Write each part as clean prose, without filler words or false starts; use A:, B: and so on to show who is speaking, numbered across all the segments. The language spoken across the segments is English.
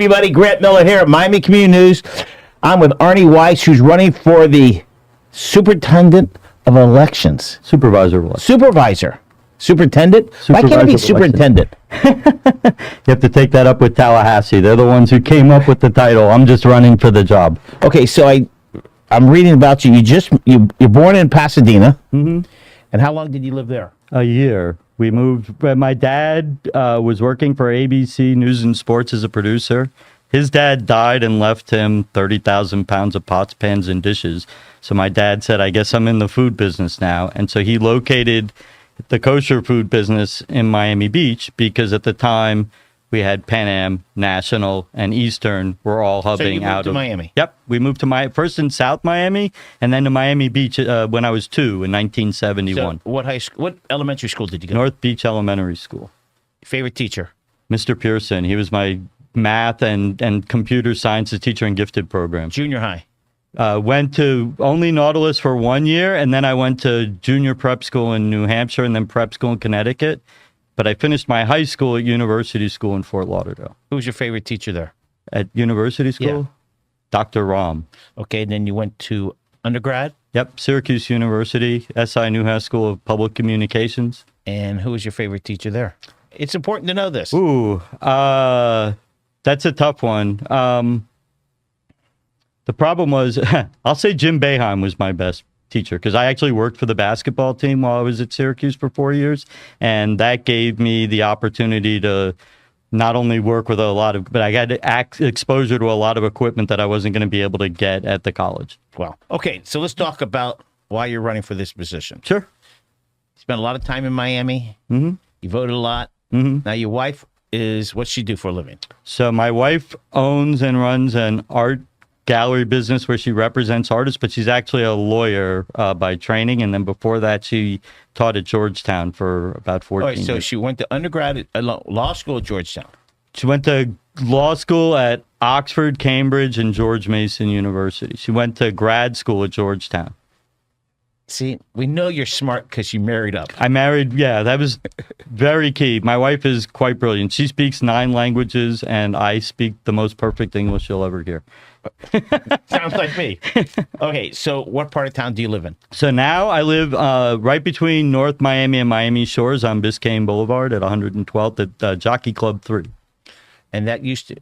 A: Everybody, Grant Miller here at Miami Community News. I'm with Arnie Weiss, who's running for the Superintendent of Elections.
B: Supervisor.
A: Superintendent? Why can't it be superintendent?
B: You have to take that up with Tallahassee. They're the ones who came up with the title. I'm just running for the job.
A: Okay, so I'm reading about you. You're born in Pasadena.
B: Mm-hmm.
A: And how long did you live there?
B: A year. We moved. My dad was working for ABC News and Sports as a producer. His dad died and left him 30,000 pounds of pots, pans, and dishes. So my dad said, I guess I'm in the food business now. And so he located the kosher food business in Miami Beach because at the time we had Pan Am, National, and Eastern were all hubbing
A: out to Miami.
B: Yep. We moved to first in South Miami and then to Miami Beach when I was 2 in 1971.
A: So what elementary school did you go to?
B: North Beach Elementary School.
A: Favorite teacher?
B: Mr. Pearson. He was my math and computer sciences teacher in gifted program.
A: Junior high?
B: Went to only Nautilus for 1 year, and then I went to junior prep school in New Hampshire and then prep school in Connecticut. But I finished my high school at University School in Fort Lauderdale.
A: Who was your favorite teacher there?
B: At University School?
A: Yeah.
B: Dr. Ram.
A: Okay, then you went to undergrad?
B: Yep, Syracuse University, SI Newhouse School of Public Communications.
A: And who was your favorite teacher there? It's important to know this.
B: Ooh, that's a tough one. The problem was, I'll say Jim Boeheim was my best teacher because I actually worked for the basketball team while I was at Syracuse for 4 years. And that gave me the opportunity to not only work with but I got exposure to a lot of equipment that I wasn't going to be able to get at the college.
A: Wow. Okay, so let's talk about why you're running for this position.
B: Sure.
A: You spent a lot of time in Miami.
B: Mm-hmm.
A: You voted a lot.
B: Mm-hmm.
A: Now your wife what's she do for a living?
B: So my wife owns and runs an art gallery business where she represents artists, but she's actually a lawyer by training. And then before that, she taught at Georgetown for about 14 years.
A: So she went to undergrad at law school at Georgetown.
B: She went to law school at Oxford, Cambridge, and George Mason University. She went to grad school at Georgetown.
A: See, we know you're smart because you married up.
B: I married, yeah, that was very key. My wife is quite brilliant. She speaks 9 languages, and I speak the most perfect English you'll ever hear.
A: Sounds like me. Okay, so what part of town do you live in?
B: So now I live right between North Miami and Miami Shores on Biscayne Boulevard at 112th at Jockey Club 3.
A: And that used to,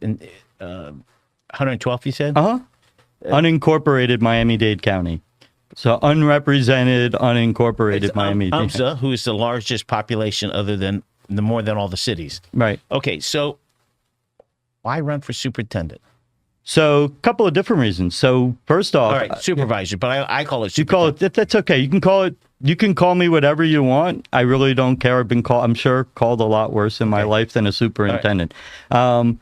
A: 112th, you said?
B: Uh-huh. Unincorporated Miami-Dade County. So unrepresented, unincorporated Miami-Dade.
A: UMSA, who is the largest population other than more than all the cities.
B: Right.
A: Okay, so why run for superintendent?
B: So a couple of different reasons. So first off,
A: all right, supervisor, but I call it.
B: You call it. That's okay. You can call it. You can call me whatever you want. I really don't care. I've been called. I'm sure called a lot worse in my life than a superintendent. Right.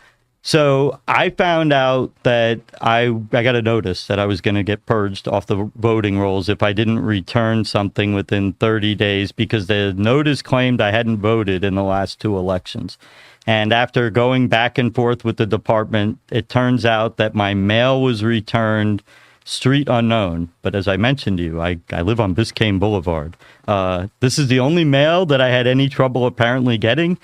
B: So I found out that I got a notice that I was going to get purged off the voting rolls if I didn't return something within 30 days because the notice claimed I hadn't voted in the last 2 elections. And after going back and forth with the department, it turns out that my mail was returned street unknown. But as I mentioned to you, I live on Biscayne Boulevard. This is the only mail that I had any trouble apparently getting.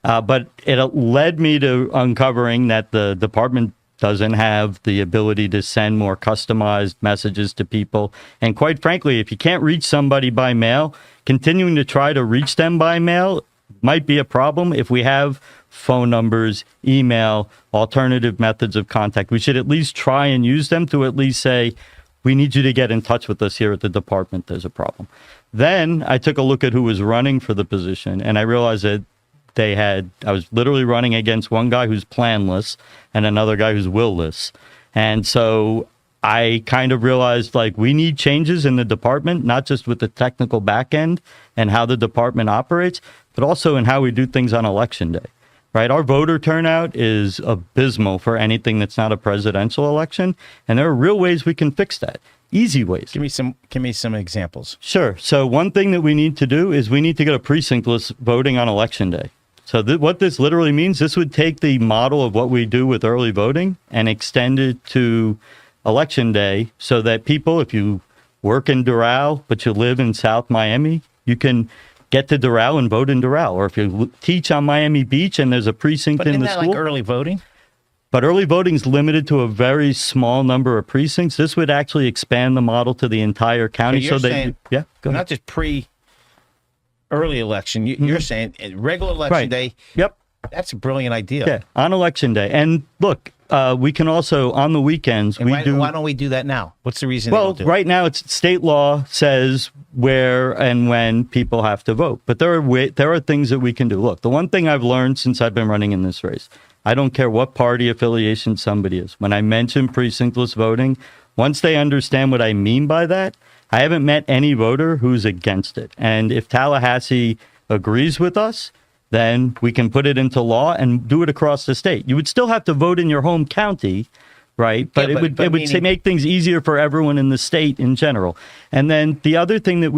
B: But it led me to uncovering that the department doesn't have the ability to send more customized messages to people. And quite frankly, if you can't reach somebody by mail, continuing to try to reach them by mail might be a problem. If we have phone numbers, email, alternative methods of contact, we should at least try and use them to at least say, we need you to get in touch with us here at the department. There's a problem. Then I took a look at who was running for the position, and I realized that I was literally running against one guy who's planless and another guy who's will-less. And so I kind of realized, we need changes in the department, not just with the technical back end and how the department operates, but also in how we do things on election day, right? Our voter turnout is abysmal for anything that's not a presidential election. And there are real ways we can fix that. Easy ways.
A: Give me some examples.
B: Sure. So one thing that we need to do is we need to get a precinctless voting on election day. So what this literally means, this would take the model of what we do with early voting and extend it to election day so that people, if you work in Doral, but you live in South Miami, you can get to Doral and vote in Doral. Or if you teach on Miami Beach and there's a precinct in the school.
A: But isn't that like early voting?
B: But early voting is limited to a very small number of precincts. This would actually expand the model to the entire county.
A: So you're saying,
B: yeah, go ahead.
A: not just early election. You're saying regular election day.
B: Yep.
A: That's a brilliant idea.
B: Yeah, on election day. And look, we can also, on the weekends,
A: why don't we do that now? What's the reason?
B: Well, right now, it's state law says where and when people have to vote. But there are things that we can do. Look, the one thing I've learned since I've been running in this race, I don't care what party affiliation somebody is. When I mention precinctless voting, once they understand what I mean by that, I haven't met any voter who's against it. And if Tallahassee agrees with us, then we can put it into law and do it across the state. You would still have to vote in your home county, right? But it would make things easier for everyone in the state in general. And then the other thing that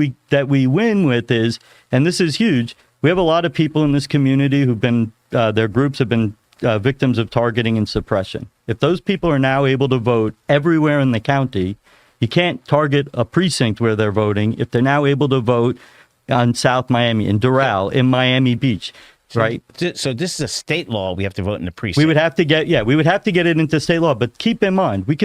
B: we win with is, and this is huge, we have a lot of people in this community who've been their groups have been victims of targeting and suppression. If those people are now able to vote everywhere in the county, you can't target a precinct where they're voting if they're now able to vote on South Miami, in Doral, in Miami Beach, right?
A: So this is a state law. We have to vote in the precinct.
B: We would have to get it into state law. But keep in mind, we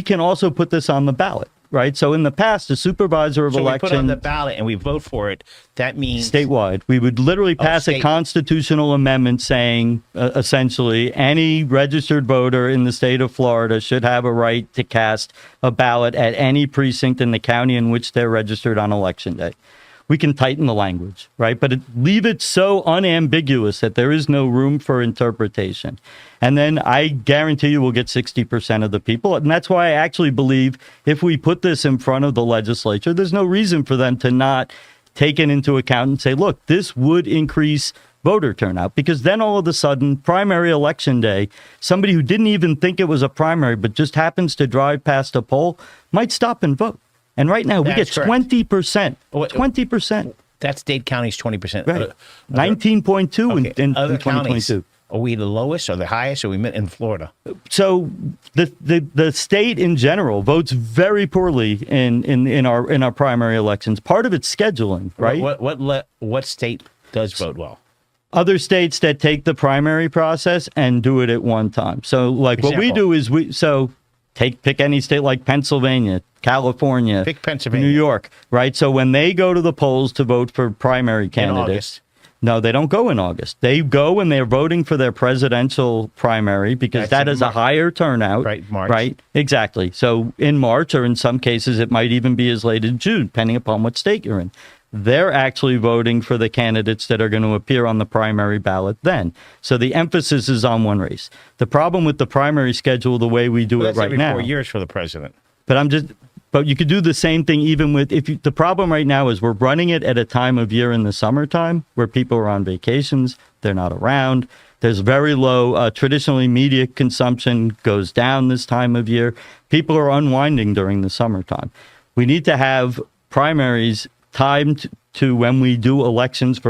B: can also put this on the ballot, right? So in the past, the supervisor of election,
A: we put it on the ballot and we vote for it. That means
B: statewide, we would literally pass a constitutional amendment saying, essentially, any registered voter in the state of Florida should have a right to cast a ballot at any precinct in the county in which they're registered on election day. We can tighten the language, right? But leave it so unambiguous that there is no room for interpretation. And then I guarantee you we'll get 60% of the people. And that's why I actually believe if we put this in front of the legislature, there's no reason for them to not take it into account and say, look, this would increase voter turnout. Because then all of a sudden, primary election day, somebody who didn't even think it was a primary, but just happens to drive past a poll, might stop and vote. And right now, we get 20%. 20%.
A: That's Dade County's 20%.
B: Right. 19.2 in
A: other
B: 2022.
A: Are we the lowest or the highest? Or we in Florida?
B: So the state in general votes very poorly in our primary elections. Part of it's scheduling, right?
A: What state does vote well?
B: Other states that take the primary process and do it at one time. So like what we do is pick any state like Pennsylvania, California,
A: pick Pennsylvania,
B: New York, right? So when they go to the polls to vote for primary candidates, no, they don't go in August. They go when they're voting for their presidential primary because that is a higher turnout.
A: Right, March.
B: Right, exactly. So in March, or in some cases, it might even be as late as June, depending upon what state you're in. They're actually voting for the candidates that are going to appear on the primary ballot then. So the emphasis is on one race. The problem with the primary schedule, the way we do it right
A: every
B: now,
A: 4 years for the president.
B: But you could do the same thing even with, the problem right now is we're running it at a time of year in the summertime where people are on vacations, they're not around. There's very low, traditionally media consumption goes down this time of year. People are unwinding during the summertime. We need to have primaries timed to when we do elections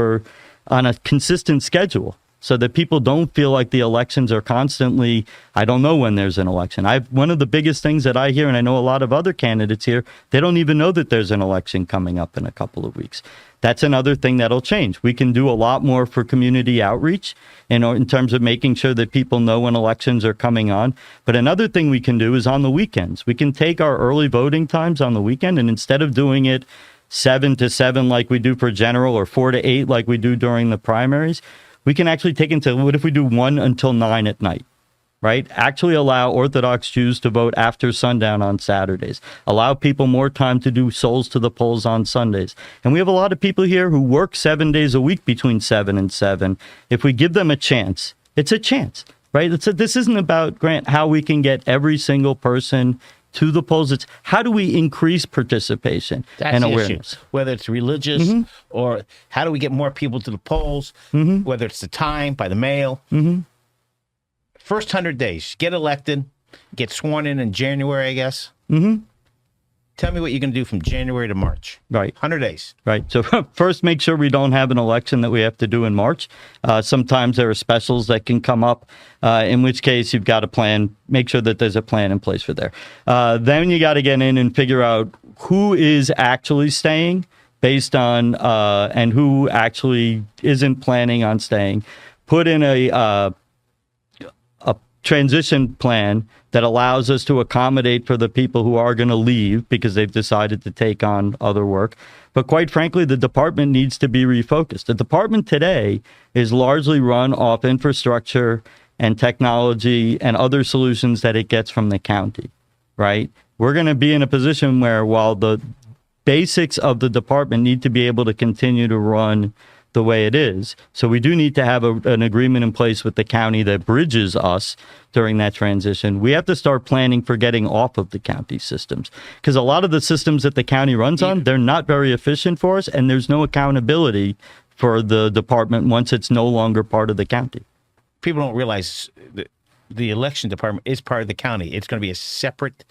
B: on a consistent schedule so that people don't feel like the elections are constantly, I don't know when there's an election. One of the biggest things that I hear, and I know a lot of other candidates here, they don't even know that there's an election coming up in a couple of weeks. That's another thing that'll change. We can do a lot more for community outreach in terms of making sure that people know when elections are coming on. But another thing we can do is on the weekends. We can take our early voting times on the weekend, and instead of doing it 7 to 7 like we do for general or 4 to 8 like we do during the primaries, we can actually take into, what if we do 1 until 9 at night, right? Actually allow Orthodox Jews to vote after sundown on Saturdays. Allow people more time to do souls to the polls on Sundays. And we have a lot of people here who work 7 days a week between 7 and 7. If we give them a chance, it's a chance, right? This isn't about, Grant, how we can get every single person to the polls. It's how do we increase participation and awareness?
A: Issue. Whether it's religious or how do we get more people to the polls, whether it's the time, by the mail. First 100 days, get elected, get sworn in January, I guess. Tell me what you're going to do from January to March.
B: Right.
A: 100 days.
B: Right. So first, make sure we don't have an election that we have to do in March. Sometimes there are specials that can come up, in which case you've got a plan. Make sure that there's a plan in place for there. Then you got to get in and figure out who is actually staying based on and who actually isn't planning on staying. Put in a transition plan that allows us to accommodate for the people who are going to leave because they've decided to take on other work. But quite frankly, the department needs to be refocused. The department today is largely run off infrastructure and technology and other solutions that it gets from the county, right? We're going to be in a position where while the basics of the department need to be able to continue to run the way it is. So we do need to have an agreement in place with the county that bridges us during that transition. We have to start planning for getting off of the county systems, because a lot of the systems that the county runs on, they're not very efficient for us, and there's no accountability for the department once it's no longer part of the county.
A: People don't realize that the election department is part of the county. It's going to be a separate,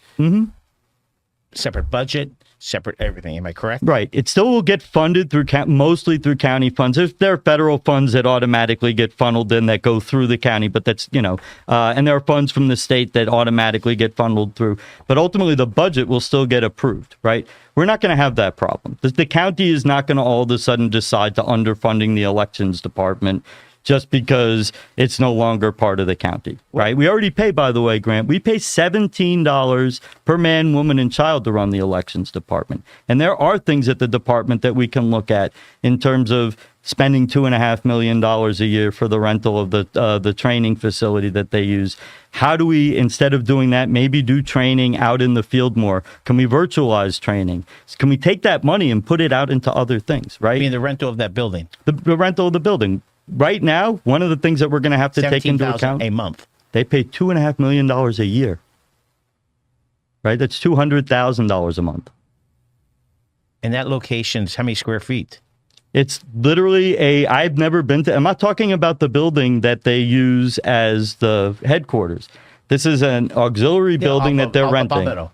A: separate budget, separate everything. Am I correct?
B: Right. It still will get funded through mostly through county funds. There are federal funds that automatically get funneled in that go through the county, but that's, and there are funds from the state that automatically get funneled through. But ultimately, the budget will still get approved, right? We're not going to have that problem. The county is not going to all of a sudden decide to underfunding the elections department just because it's no longer part of the county, right? We already pay, by the way, Grant, we pay $17 per man, woman, and child to run the elections department. And there are things at the department that we can look at in terms of spending $2.5 million a year for the rental of the training facility that they use. How do we, instead of doing that, maybe do training out in the field more? Can we virtualize training? Can we take that money and put it out into other things, right?
A: I mean, the rental of that building.
B: The rental of the building. Right now, one of the things that we're going to have to take into account,
A: a month.
B: They pay $2.5 million a year. Right? That's $200,000 a month.
A: And that location's how many square feet?
B: It's literally I've never been to, I'm not talking about the building that they use as the headquarters. This is an auxiliary building that they're renting.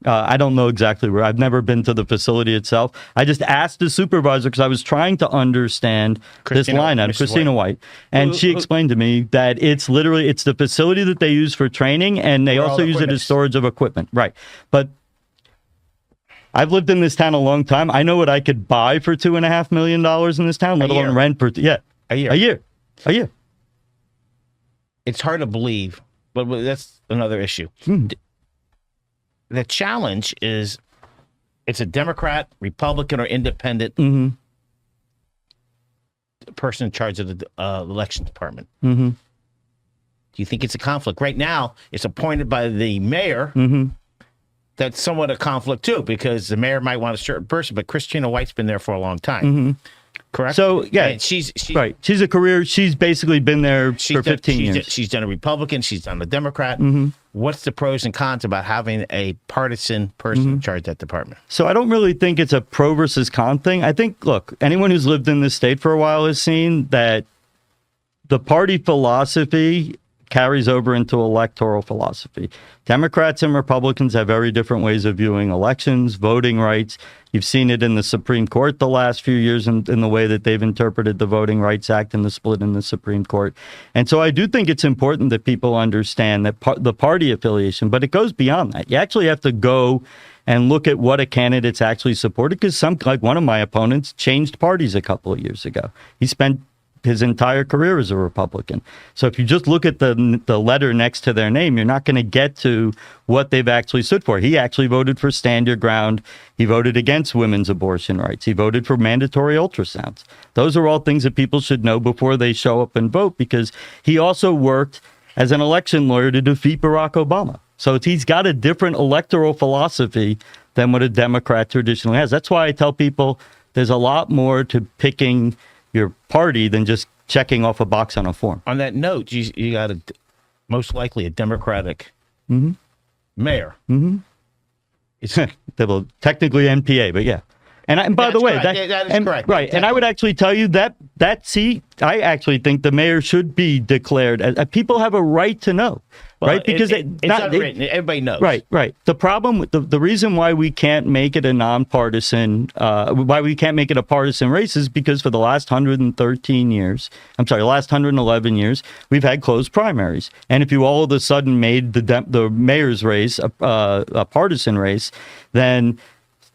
B: I don't know exactly where. I've never been to the facility itself. I just asked the supervisor because I was trying to understand this line item, Christina White. And she explained to me that it's the facility that they use for training, and they also use it as storage of equipment. Right. But I've lived in this town a long time. I know what I could buy for $2.5 million in this town, let alone rent for, a year.
A: It's hard to believe, but that's another issue. The challenge is it's a Democrat, Republican, or independent person in charge of the election department. Do you think it's a conflict? Right now, it's appointed by the mayor. That's somewhat a conflict, too, because the mayor might want a certain person, but Christina White's been there for a long time. Correct?
B: So, yeah.
A: And she's
B: right. She's basically been there for 15 years.
A: She's done a Republican. She's done a Democrat. What's the pros and cons about having a partisan person in charge of that department?
B: So I don't really think it's a pro versus con thing. I think, look, anyone who's lived in this state for a while has seen that the party philosophy carries over into electoral philosophy. Democrats and Republicans have very different ways of viewing elections, voting rights. You've seen it in the Supreme Court the last few years in the way that they've interpreted the Voting Rights Act and the split in the Supreme Court. And so I do think it's important that people understand that the party affiliation, but it goes beyond that. You actually have to go and look at what a candidate's actually supported, because like one of my opponents changed parties a couple of years ago. He spent his entire career as a Republican. So if you just look at the letter next to their name, you're not going to get to what they've actually stood for. He actually voted for Stand Your Ground. He voted against women's abortion rights. He voted for mandatory ultrasounds. Those are all things that people should know before they show up and vote, because he also worked as an election lawyer to defeat Barack Obama. So he's got a different electoral philosophy than what a Democrat traditionally has. That's why I tell people there's a lot more to picking your party than just checking off a box on a form.
A: On that note, you got most likely a Democratic mayor.
B: It's technically NPA, but yeah. And by the way,
A: that is correct.
B: Right. And I would actually tell you that seat, I actually think the mayor should be declared. People have a right to know.
A: Well,
B: right? Because
A: it's unwritten. Everybody knows.
B: Right. The problem with the reason why we can't make it a nonpartisan, why we can't make it a partisan race is because for the last 111 years, we've had closed primaries. And if you all of a sudden made the mayor's race a partisan race, then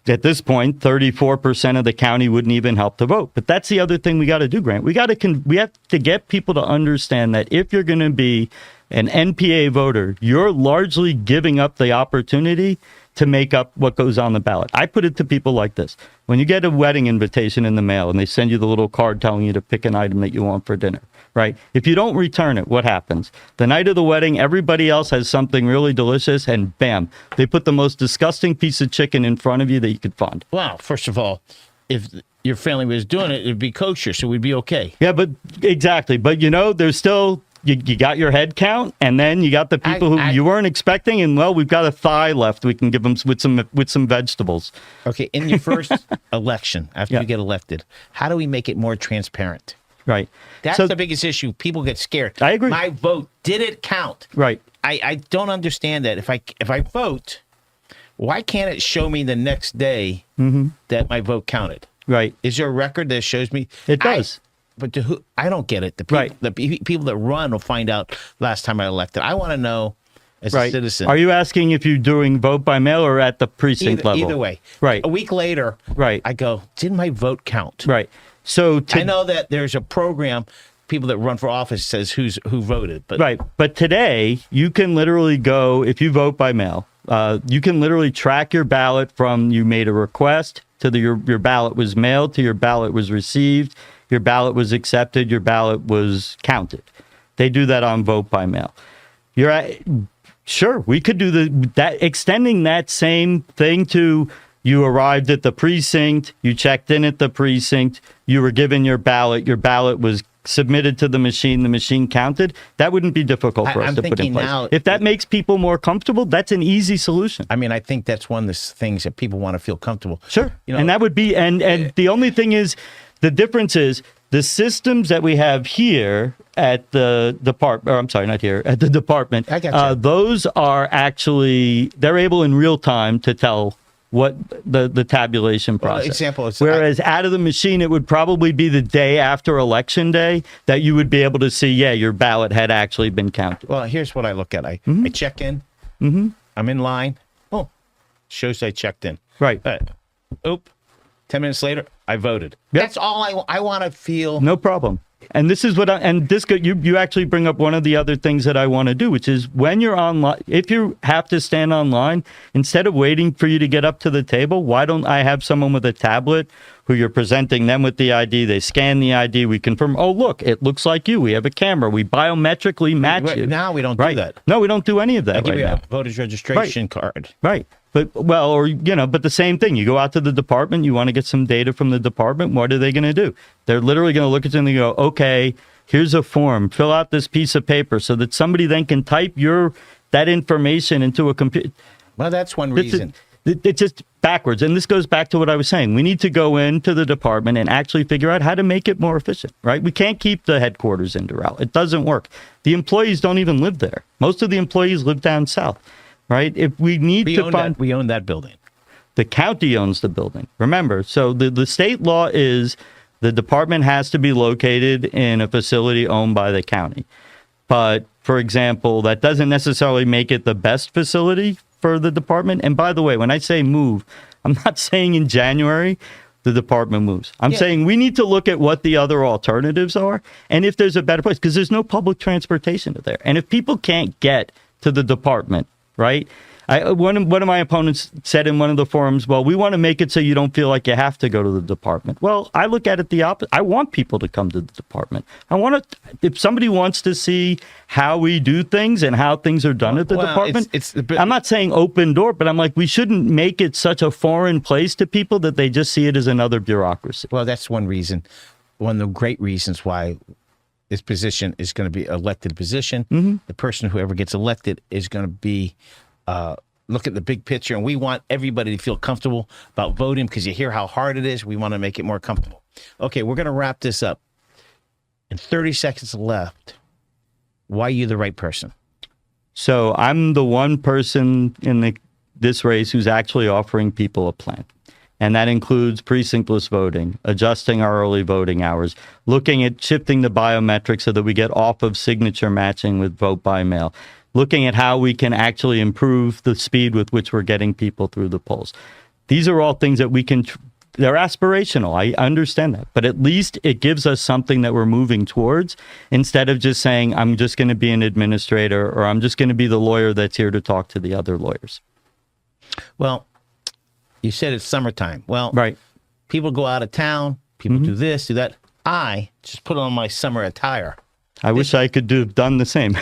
B: at this point, 34% of the county wouldn't even help to vote. But that's the other thing we got to do, Grant. We have to get people to understand that if you're going to be an NPA voter, you're largely giving up the opportunity to make up what goes on the ballot. I put it to people like this. When you get a wedding invitation in the mail and they send you the little card telling you to pick an item that you want for dinner, right? If you don't return it, what happens? The night of the wedding, everybody else has something really delicious, and bam, they put the most disgusting piece of chicken in front of you that you could find.
A: Well, first of all, if your family was doing it, it'd be kosher, so we'd be okay.
B: Yeah, but exactly. But, there's still... You got your head count, and then you got the people who you weren't expecting, and well, we've got a thigh left. We can give them with some vegetables.
A: Okay, in your first election, after you get elected, how do we make it more transparent?
B: Right.
A: That's the biggest issue. People get scared.
B: I agree.
A: My vote, did it count?
B: Right.
A: I don't understand that. If I vote, why can't it show me the next day that my vote counted?
B: Right.
A: Is there a record that shows me?
B: It does.
A: But to who? I don't get it. The people that run will find out last time I elected. I want to know as a citizen.
B: Are you asking if you're doing vote by mail or at the precinct level?
A: Either way.
B: Right.
A: A week later, I go, did my vote count?
B: Right. So
A: I know that there's a program, people that run for office says who voted. But
B: right. But today, you can literally go, if you vote by mail, you can literally track your ballot from you made a request to your ballot was mailed to your ballot was received. Your ballot was accepted. Your ballot was counted. They do that on vote by mail. Sure, we could do that. Extending that same thing to you arrived at the precinct, you checked in at the precinct, you were given your ballot was submitted to the machine counted. That wouldn't be difficult for us to put in place. Now, if that makes people more comfortable, that's an easy solution.
A: I mean, I think that's one of the things that people want to feel comfortable.
B: Sure, and that would be and the only thing is. The difference is the systems that we have here at the department, or I'm sorry, not here, at the department,
A: I gotcha.
B: Those are actually, they're able in real time to tell what the tabulation process.
A: Example is,
B: whereas out of the machine, it would probably be the day after election day that you would be able to see, your ballot had actually been counted.
A: Well, here's what I look at. I check in. I'm in line. Oh, shows I checked in.
B: Right.
A: 10 minutes later, I voted.
B: Yep.
A: That's all I want to feel.
B: No problem. And this is what you actually bring up one of the other things that I want to do, which is when you're online, if you have to stand online, instead of waiting for you to get up to the table, why don't I have someone with a tablet who you're presenting them with the ID? They scan the ID. We confirm, oh, look, it looks like you. We have a camera. We biometrically match you.
A: Now we don't do that.
B: No, we don't do any of that.
A: I give you
B: now.
A: a voter's registration card.
B: Right. But the same thing. You go out to the department, you want to get some data from the department. What are they going to do? They're literally going to look at it and they go, okay, here's a form. Fill out this piece of paper so that somebody then can type that information into a computer.
A: Well, that's one reason.
B: It's just backwards. And this goes back to what I was saying. We need to go into the department and actually figure out how to make it more efficient, right? We can't keep the headquarters in Doral. It doesn't work. The employees don't even live there. Most of the employees live down south. Right? If we need to find...
A: We own that building.
B: The county owns the building. Remember, so the state law is the department has to be located in a facility owned by the county. But, for example, that doesn't necessarily make it the best facility for the department. And by the way, when I say move, I'm not saying in January the department moves. I'm saying we need to look at what the other alternatives are and if there's a better place, because there's no public transportation to there. And if people can't get to the department, right? One of my opponents said in one of the forums, well, we want to make it so you don't feel like you have to go to the department. Well, I look at it the opposite. I want people to come to the department. If somebody wants to see how we do things and how things are done at the department, I'm not saying open door, but I'm like, we shouldn't make it such a foreign place to people that they just see it as another bureaucracy.
A: Well, that's one reason, one of the great reasons why this position is going to be elected position. The person, whoever gets elected, is going to be look at the big picture, and we want everybody to feel comfortable about voting because you hear how hard it is. We want to make it more comfortable. Okay, we're going to wrap this up. In 30 seconds left, why are you the right person?
B: So I'm the one person in this race who's actually offering people a plan. And that includes precinctless voting, adjusting our early voting hours, looking at shifting the biometrics so that we get off of signature matching with vote by mail, looking at how we can actually improve the speed with which we're getting people through the polls. These are all things that we can they're aspirational. I understand that. But at least it gives us something that we're moving towards instead of just saying, I'm just going to be an administrator or I'm just going to be the lawyer that's here to talk to the other lawyers.
A: Well, you said it's summertime. Well,
B: right.
A: People go out of town. People do this, do that. I just put on my summer attire.
B: I wish I could have done the same.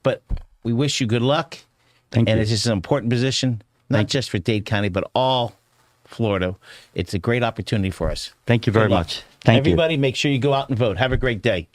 A: But we wish you good luck.
B: Thank you.
A: And it's just an important position, not just for Dade County, but all Florida. It's a great opportunity for us.
B: Thank you very much. Thank you.
A: Everybody, make sure you go out and vote. Have a great day.